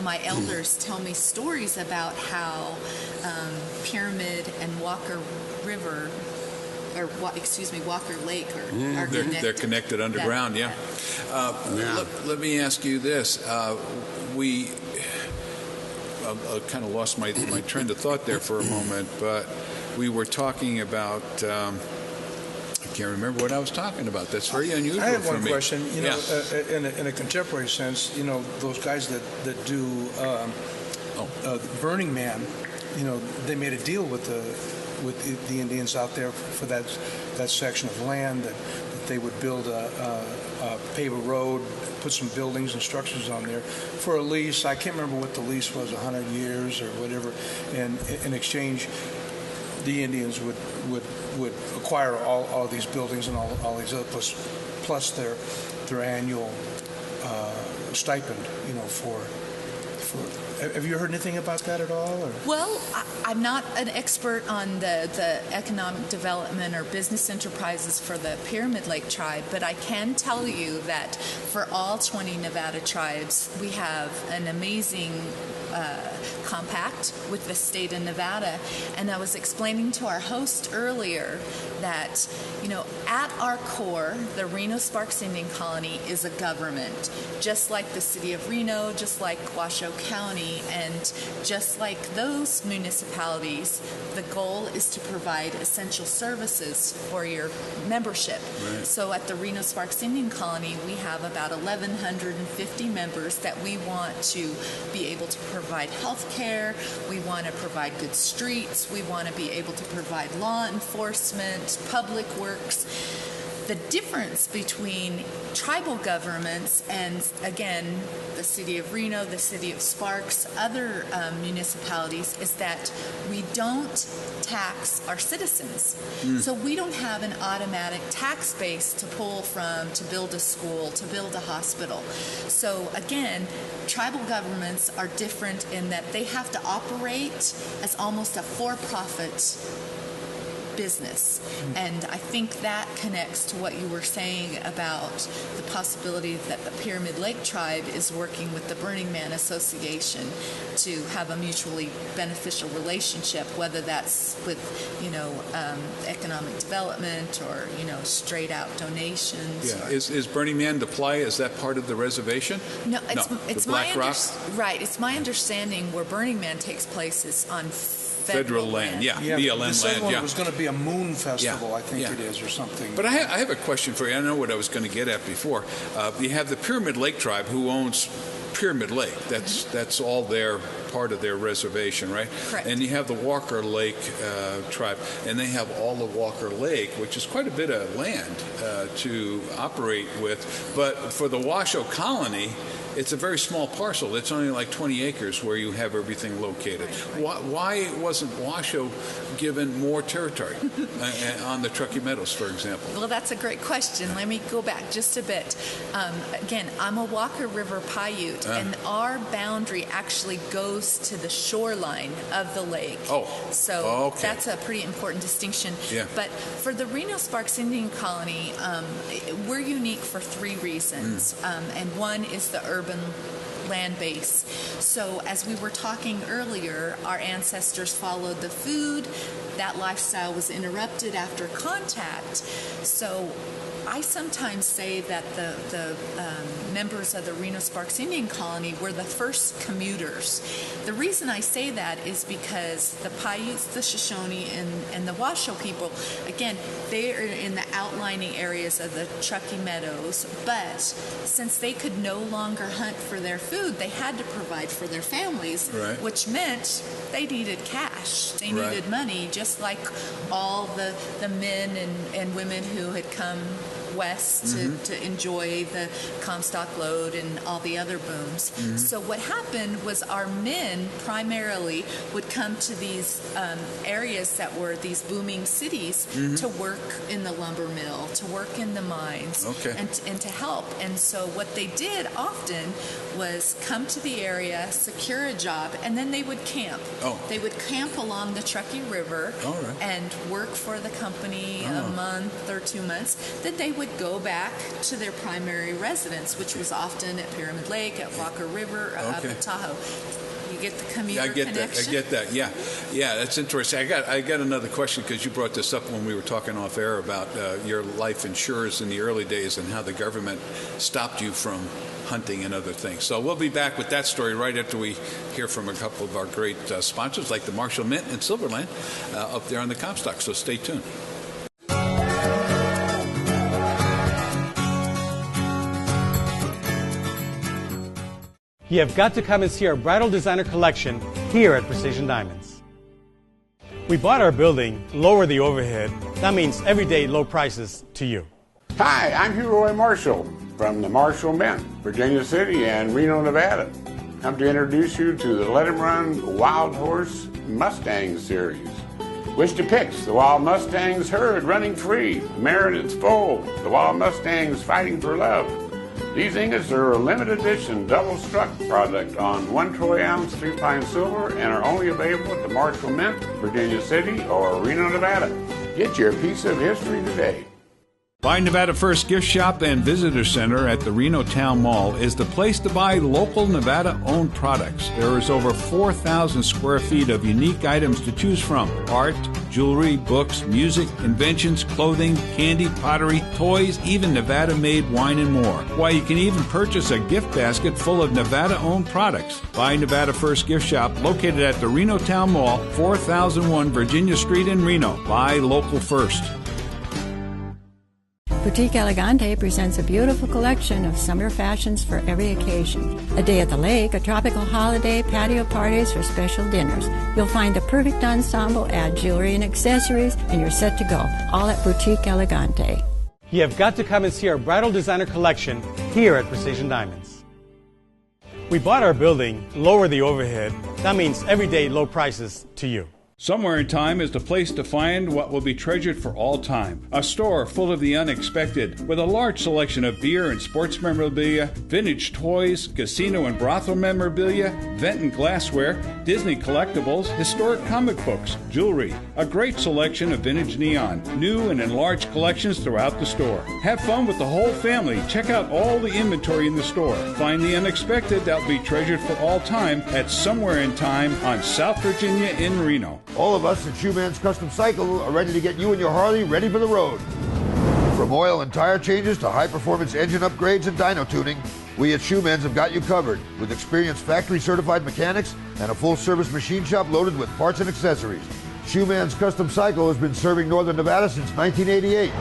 my elders tell me stories about how Pyramid and Walker River, or Walker Lake, are connected. They're connected underground, yeah. Let me ask you this. I kind of lost my train of thought there for a moment, but we were talking about... I can't remember what I was talking about. That's very unusual for me. I have one question. In a contemporary sense, those guys that do Burning Man, they made a deal with the Indians out there for that section of land that they would build pave a road, put some buildings and structures on there for a lease. I can't remember what the lease was, 100 years or whatever. And in exchange, the Indians would acquire all these buildings and all these other plus their annual stipend, for. Have you heard anything about that at all? Or? Well, I'm not an expert on the economic development or business enterprises for the Pyramid Lake tribe, but I can tell you that for all 20 Nevada tribes, we have an amazing compact with the state of Nevada. And I was explaining to our host earlier that, at our core, the RENO SPARKS Indian Colony is a government, just like the city of Reno, just like Washoe County, and just like those municipalities, the goal is to provide essential services for your membership. Right. So at the RENO SPARKS Indian Colony, we have about 1,150 members that we want to be able to provide provide health care. We want to provide good streets. We want to be able to provide law enforcement, public works. The difference between tribal governments and, again, the city of Reno, the city of Sparks, other municipalities, is that we don't tax our citizens. So we don't have an automatic tax base to pull from to build a school, to build a hospital. So again, tribal governments are different in that they have to operate as almost a for-profit business. And I think that connects to what you were saying about the possibility that the Pyramid Lake Tribe is working with the Burning Man Association to have a mutually beneficial relationship, whether that's with, economic development or, straight out donations. Yeah. Is Burning Man the playa? Is that part of the reservation? No, it's Black Rock? Right. It's my understanding where Burning Man takes place is on federal land, BLM the second land, one was going to be a moon festival, I think it is, or something. But I have a question for you. I know what I was going to get at before. You have the Pyramid Lake Tribe who owns Pyramid Lake. That's all their part of their reservation, right? Correct. And you have the Walker Lake Tribe, and they have all of Walker Lake, which is quite a bit of land to operate with. But for the Washoe Colony, it's a very small parcel. It's only like 20 acres where you have everything located. Why wasn't Washoe given more territory on the Truckee Meadows, for example? Well, that's a great question. Let me go back just a bit. Again, I'm a Walker River Paiute, and our boundary actually goes to the shoreline of the lake. So that's a pretty important distinction. Yeah. But for the Reno Sparks Indian Colony, we're unique for three reasons. And one is the urban land base. So as we were talking earlier, our ancestors followed the food. That lifestyle was interrupted after contact. So I sometimes say that the members of the Reno Sparks Indian Colony were the first commuters. The reason I say that is because the Paiutes, the Shoshone, and the Washoe people, again, they are in the outlining areas of the Truckee Meadows, but since they could no longer hunt for their food, they had to provide for their families, which meant they needed cash. They needed money, just like all the men and women who had come west to enjoy the Comstock Lode and all the other booms. So what happened was our men primarily would come to these areas that were these booming cities to work in the lumber mill, to work in the mines, and to help. And so what they did often was come to the area, secure a job, and then they would camp. They would camp along the Truckee River and work for the company a month or 2 months. Then they would go back to their primary residence, which was often at Pyramid Lake, at Walker River, up at Tahoe. You get the commuter connection? I get that. Yeah, that's interesting. I got another question because you brought this up when we were talking off air about your life insurers in the early days and how the government stopped you from hunting and other things. So we'll be back with that story right after we hear from a couple of our great sponsors like the Marshall Mint and Silverland up there on the Comstock. So stay tuned. You have got to come and see our bridal designer collection here at Precision Diamonds. We bought our building, lower the overhead. That means everyday low prices to you. Hi, I'm Hugh Roy Marshall from the Marshall Mint, Virginia City and Reno, Nevada. I'm to introduce you to the Let 'em Run Wild Horse Mustang series, which depicts the wild Mustangs herd running free, mare and its foal, the wild Mustangs fighting for love. These ingots are a limited edition double-struck product on 1 troy ounce 3-pine silver and are only available at the Marshall Mint, Virginia City, or Reno, Nevada. Get your piece of history today. Buy Nevada First Gift Shop and Visitor Center at the Reno Town Mall is the place to buy local Nevada-owned products. There is over 4,000 square feet of unique items to choose from. Art, jewelry, books, music, inventions, clothing, candy, pottery, toys, even Nevada-made wine and more. Why, you can even purchase a gift basket full of Nevada-owned products. Buy Nevada First Gift Shop located at the Reno Town Mall, 4001 Virginia Street in Reno. Buy local first. Boutique Elegante presents a beautiful collection of summer fashions for every occasion. A day at the lake, a tropical holiday, patio parties, or special dinners. You'll find the perfect ensemble, add jewelry and accessories, and you're set to go. All at Boutique Elegante. You have got to come and see our bridal designer collection here at Precision Diamonds. We bought our building, lower the overhead. That means everyday low prices to you. Somewhere in Time is the place to find what will be treasured for all time. A store full of the unexpected, with a large selection of beer and sports memorabilia, vintage toys, casino and brothel memorabilia, vent and glassware, Disney collectibles, historic comic books, jewelry, a great selection of vintage neon, new and enlarged collections throughout the store. Have fun with the whole family. Check out all the inventory in the store. Find the unexpected that will be treasured for all time at Somewhere in Time on South Virginia in Reno. All of us at Shoeman's Custom Cycle are ready to get you and your Harley ready for the road. From oil and tire changes to high-performance engine upgrades and dyno tuning, we at Shoeman's have got you covered with experienced factory-certified mechanics and a full-service machine shop loaded with parts and accessories. Shoeman's Custom Cycle has been serving Northern Nevada since 1988. So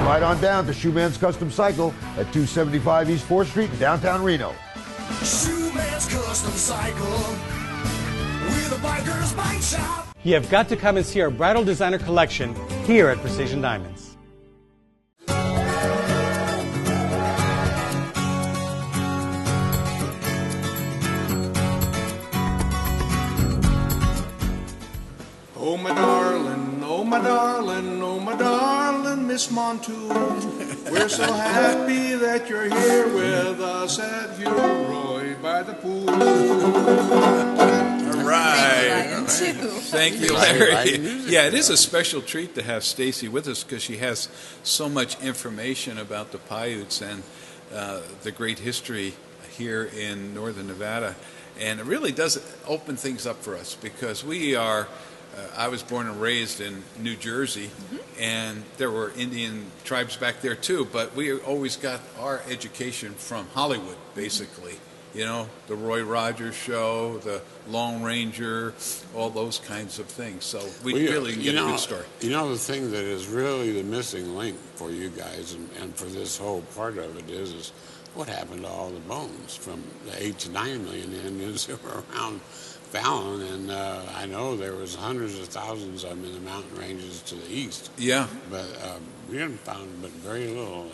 ride on down to Shoeman's Custom Cycle at 275 East 4th Street in downtown Reno. Shoeman's Custom Cycle with a biker's bike shop. You have got to come and see our bridal designer collection here at Precision Diamonds. Oh my darling, oh my darling, oh my darling, Miss Montes. We're so happy that you're here with us at Gilroy by the pool. All right. Thank you, Larry. Yeah, it is a special treat to have Stacey with us because she has so much information about the Paiutes and the great history here in Northern Nevada. And it really does open things up for us because we are... I was born and raised in New Jersey, and there were Indian tribes back there too, but we always got our education from Hollywood, basically. You know, the Roy Rogers show, the Lone Ranger, all those kinds of things. So we really get a good story. You know, the thing that is really the missing link for you guys and for this whole part of it is what happened to all the bones from the 8 to 9 million Indians who were around Fallon, and I know there was hundreds of thousands of them in the mountain ranges to the east. Yeah. But we haven't found but very little.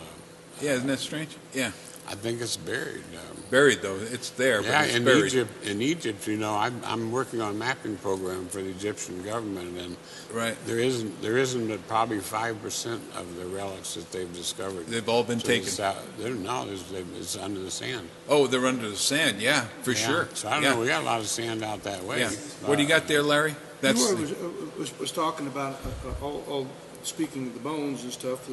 Yeah, isn't that strange? Yeah. I think it's buried. Buried, though. It's there, yeah, but it's in buried. Egypt, you know, I'm working on a mapping program for the Egyptian government, and there isn't but probably 5% of the relics that they've discovered. They've all been taken. It's under the sand. Oh, they're under the sand, yeah, for sure. So I don't know, we got a lot of sand out that way. Yeah. What do you got there, Larry? That's was talking about all speaking of the bones and stuff.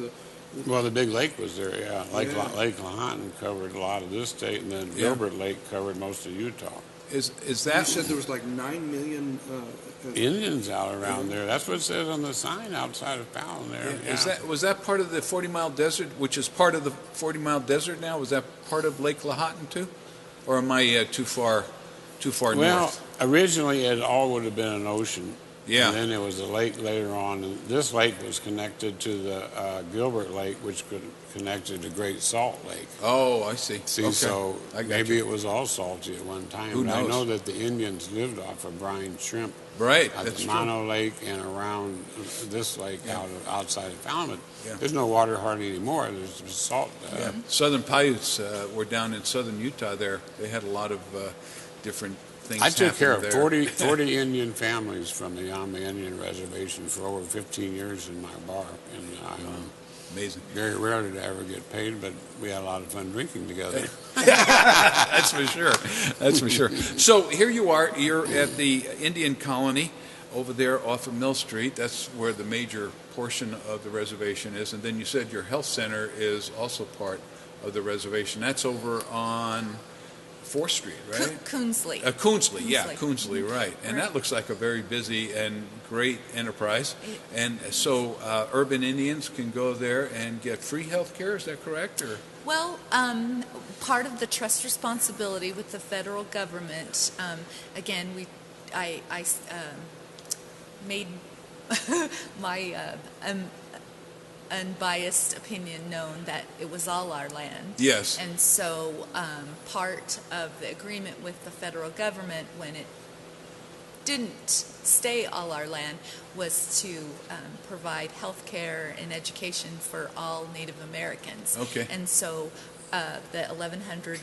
Well, the big lake was there, yeah. Lake Lahontan covered a lot of this state, and then Gilbert Lake covered most of Utah. Is that... You said there was like 9 million... Indians out around there. That's what it says on the sign outside of Fallon there. Yeah. Was that part of the 40-mile desert, which is part of the 40-mile desert now? Was that part of Lake Lahontan too? Or am I too far north? Well, originally it all would have been an ocean. Yeah. And then there was a lake later on. And this lake was connected to the Gilbert Lake, which connected to Great Salt Lake. Oh, I see. Okay. So maybe it was all salty at one time. Who knows? I know that the Indians lived off of brine shrimp. Right, at that's the Mono Lake and around this lake outside of Falmouth. Yeah. There's no water hardly anymore. There's just salt. Southern Paiutes were down in southern Utah there. They had a lot of different things. I took care of there. 40 Indian families from the Yama Indian Reservation for over 15 years in my bar. And amazing. Very rare did I ever get paid, but we had a lot of fun drinking together. That's for sure. That's for sure. So here you are. You're at the Indian colony over there off of Mill Street. That's where the major portion of the reservation is. And then you said your health center is also part of the reservation. That's over on 4th Street, right? Coonsley. Coonsley, right. And that looks like a very busy and great enterprise. And so urban Indians can go there and get free health care, is that correct? Or? Well, part of the trust responsibility with the federal government, again, I made my unbiased opinion known that it was all our land. Yes. And so part of the agreement with the federal government when it didn't stay all our land was to provide health care and education for all Native Americans. Okay. And so the 1,100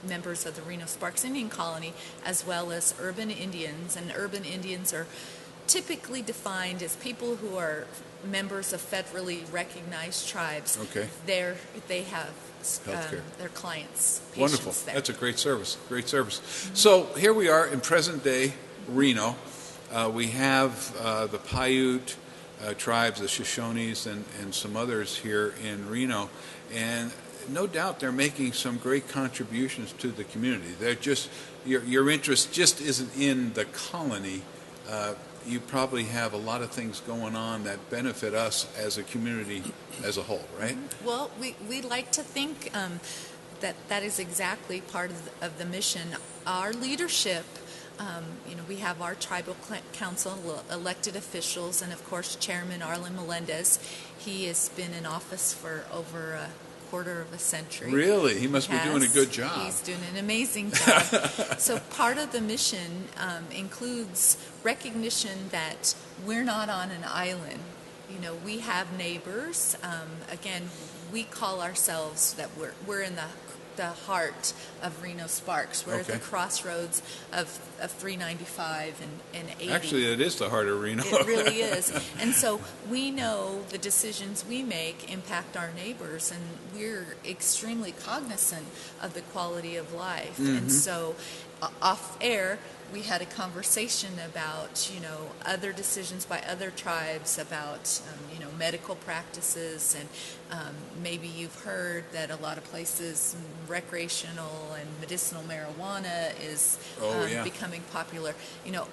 members of the Reno Sparks Indian Colony, as well as urban Indians, and urban Indians are typically defined as people who are members of federally recognized tribes. Okay. They have their clients, patients. Wonderful. There. That's a great service. Great service. So here we are in present day Reno. We have the Paiute tribes, the Shoshones, and some others here in Reno, and no doubt they're making some great contributions to the community. They're just your interest just isn't in the colony. You probably have a lot of things going on that benefit us as a community as a whole, right? Well, we like to think that is exactly part of the mission. Our leadership, we have our tribal council, elected officials, and of course Chairman Arlen Melendez. He has been in office for over a quarter of a century. Really? He must be doing a good job. He's doing an amazing job. So part of the mission includes recognition that we're not on an island. We have neighbors. Again, we call ourselves that we're in the heart of Reno Sparks. We're at the crossroads of 395 and 80. Actually, it is the heart of Reno. It really is. And so we know the decisions we make impact our neighbors, and we're extremely cognizant of the quality of life. Mm-hmm. And so off air, we had a conversation about, other decisions by other tribes about, medical practices, and maybe you've heard that a lot of places recreational and medicinal marijuana is becoming popular.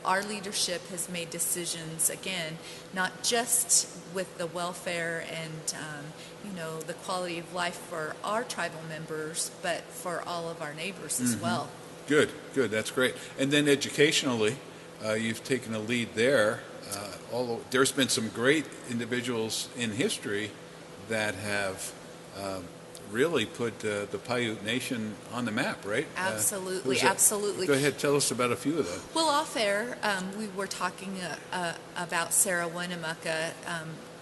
Our leadership has made decisions, again, not just with the welfare and, the quality of life for our tribal members, but for all of our neighbors as well. Good. That's great. And then educationally, you've taken a lead there. Although there's been some great individuals in history that have really put the Paiute Nation on the map, right? Absolutely, absolutely. Go ahead, tell us about a few of them. Well, off air, we were talking about Sarah Winnemucca,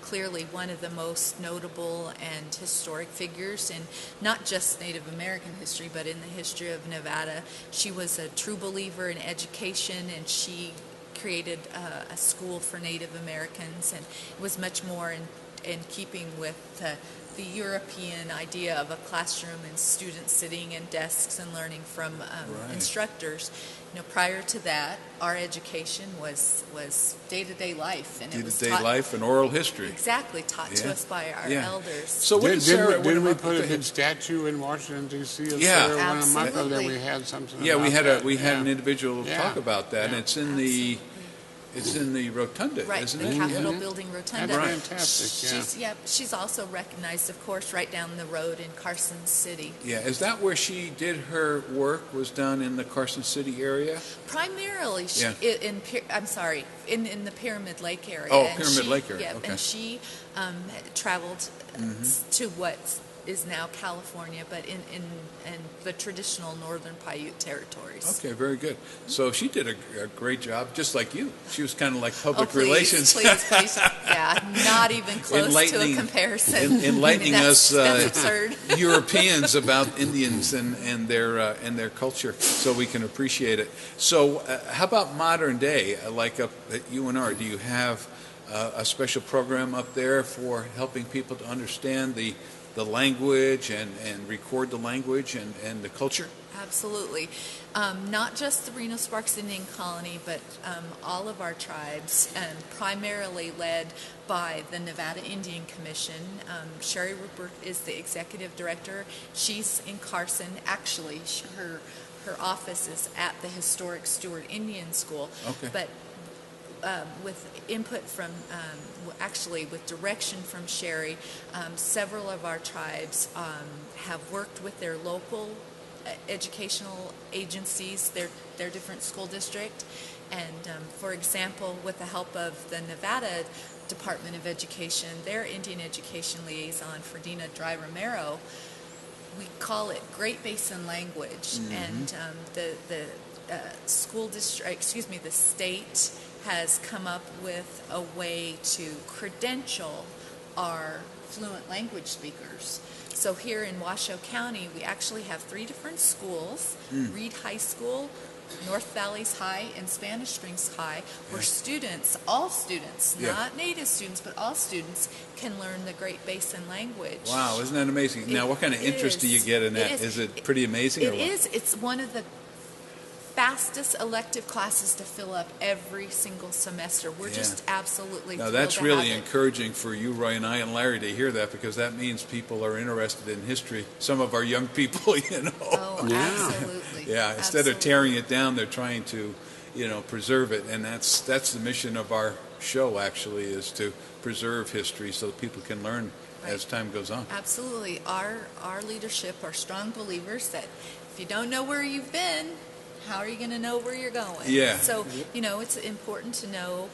clearly one of the most notable and historic figures in not just Native American history, but in the history of Nevada. She was a true believer in education, and she created a school for Native Americans, and it was much more in keeping with the European idea of a classroom and students sitting in desks and learning from instructors. Prior to that, our education was day-to-day life, and it was day-to-day life and oral history. Exactly, taught to us by our elders. So didn't we put a big statue in Washington D.C. of Sarah Winnemucca? Then we had something. Yeah, we had an individual talk about that, and it's in the. It's in the rotunda, isn't it? Right, the Capitol Building rotunda. That's fantastic, She's also recognized, of course, right down the road in Carson City. Yeah, is that where she did her work, was done in the Carson City area? Primarily, in the Pyramid Lake area. Oh, Pyramid Lake area, yeah, okay. And she traveled to what is now California, but in the traditional northern Paiute territories. Okay, very good. So she did a great job, just like you. She was kind of like public relations. Please. Yeah, not even close to a comparison. Enlightening that's us absurd. Europeans about Indians and their culture, so we can appreciate it. So how about modern day, like up at UNR? Do you have a special program up there for helping people to understand the language and record the language and the culture? Absolutely. Not just the Reno Sparks Indian Colony, but all of our tribes, primarily led by the Nevada Indian Commission. Sherry Rupert is the executive director. She's in Carson. Actually, her office is at the historic Stewart Indian School. Okay. But with input from, with direction from Sherry, several of our tribes have worked with their local educational agencies, their different school district. And for example, with the help of the Nevada Department of Education, their Indian Education Liaison, Ferdinand Dry Romero, we call it Great Basin Language. And the school district, the state has come up with a way to credential our fluent language speakers. So here in Washoe County, we actually have 3 different schools, Reed High School, North Valleys High, and Spanish Springs High, where students, all students, not native students, but all students can learn the Great Basin language. Wow, isn't that amazing? Now, what kind of interest do you get in that? Is it pretty amazing? It is. It's one of the fastest elective classes to fill up every single semester. We're just absolutely now thrilled that's to really have it. encouraging for you, Roy, and I, and Larry to hear that, because that means people are interested in history. Some of our young people, Oh, absolutely. Yeah, instead of tearing it down, they're trying to, preserve it, and that's the mission of our show. Actually, is to preserve history so that people can learn as time goes on. Absolutely. Our leadership are strong believers that if you don't know where you've been, how are you going to know where you're going? Yeah. So, it's important to know,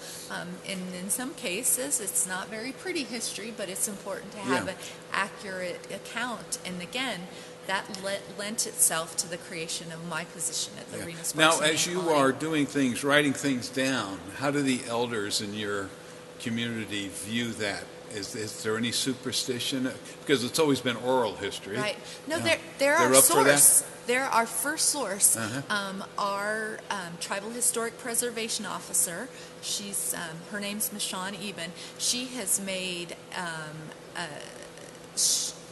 in some cases, it's not very pretty history, but it's important to have an accurate account. And again, that lent itself to the creation of my position at the RENO SPARKS. Now, as you are doing things, writing things down, how do the elders in your community view that? Is there any superstition? Because it's always been oral history. Right. No, they're our source. They're our first source. Our Tribal Historic Preservation Officer, her name's Michonne Eben. She has made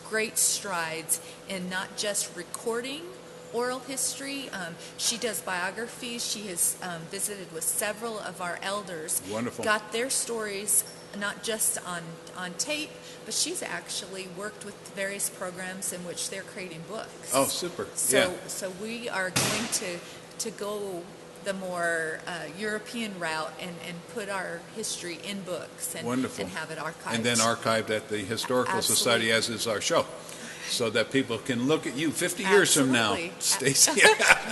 great strides in not just recording oral history. She does biographies. She has visited with several of our elders. Wonderful. Got their stories not just on tape, but she's actually worked with various programs in which they're creating books. Oh, super. So we are going to go the more European route and put our history in books and have it archived. And then archived at the Historical Society, as is our show, so that people can look at you 50 years from now, Stacey.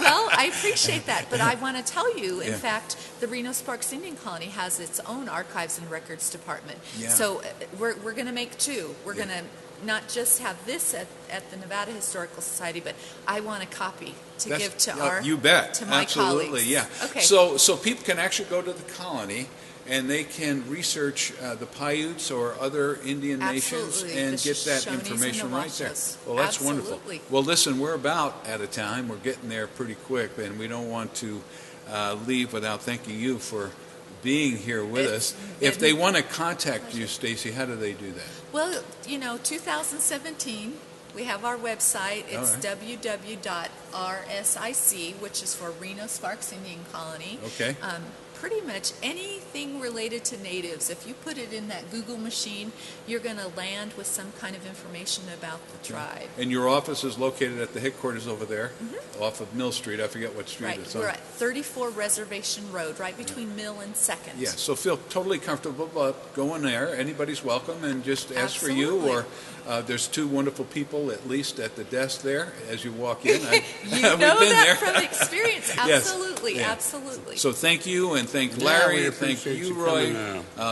Well, I appreciate that, but I want to tell you, in fact, the RENO SPARKS Indian Colony has its own archives and records department. So we're going to make 2. We're going to not just have this at the Nevada Historical Society, but I want a copy to give to our you bet. to my Absolutely, colleagues. Yeah. Okay. So people can actually go to the colony and they can research the Paiutes or other Indian nations and get that information right there. Well, that's wonderful. Well, listen, we're about out of time. We're getting there pretty quick, and we don't want to leave without thanking you for being here with us. If they want to contact you, Stacey, how do they do that? Well, 2017, we have our website. It's www.rsic, which is for RENO SPARKS Indian Colony. Okay. Pretty much anything related to natives. If you put it in that Google machine, you're going to land with some kind of information about the tribe. And your office is located at the headquarters over there, off of Mill Street. I forget what street it's on. We're at 34 Reservation Road, right between Mill and 2nd. Yeah, so feel totally comfortable about going there. Anybody's welcome, and just ask for you. Or there's 2 wonderful people, at least, at the desk there as you walk in. You know that from experience. Absolutely, absolutely. So thank you, and thank Larry, thank you, Roy.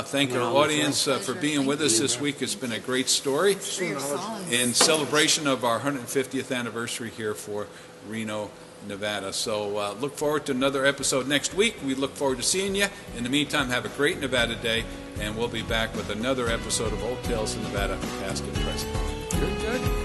Thank our audience for being with us this week. It's been a great story in celebration of our 150th anniversary here for Reno, Nevada. So look forward to another episode next week. We look forward to seeing you. In the meantime, have a great Nevada day, and we'll be back with another episode of Old Tales in Nevada, past and present. Good.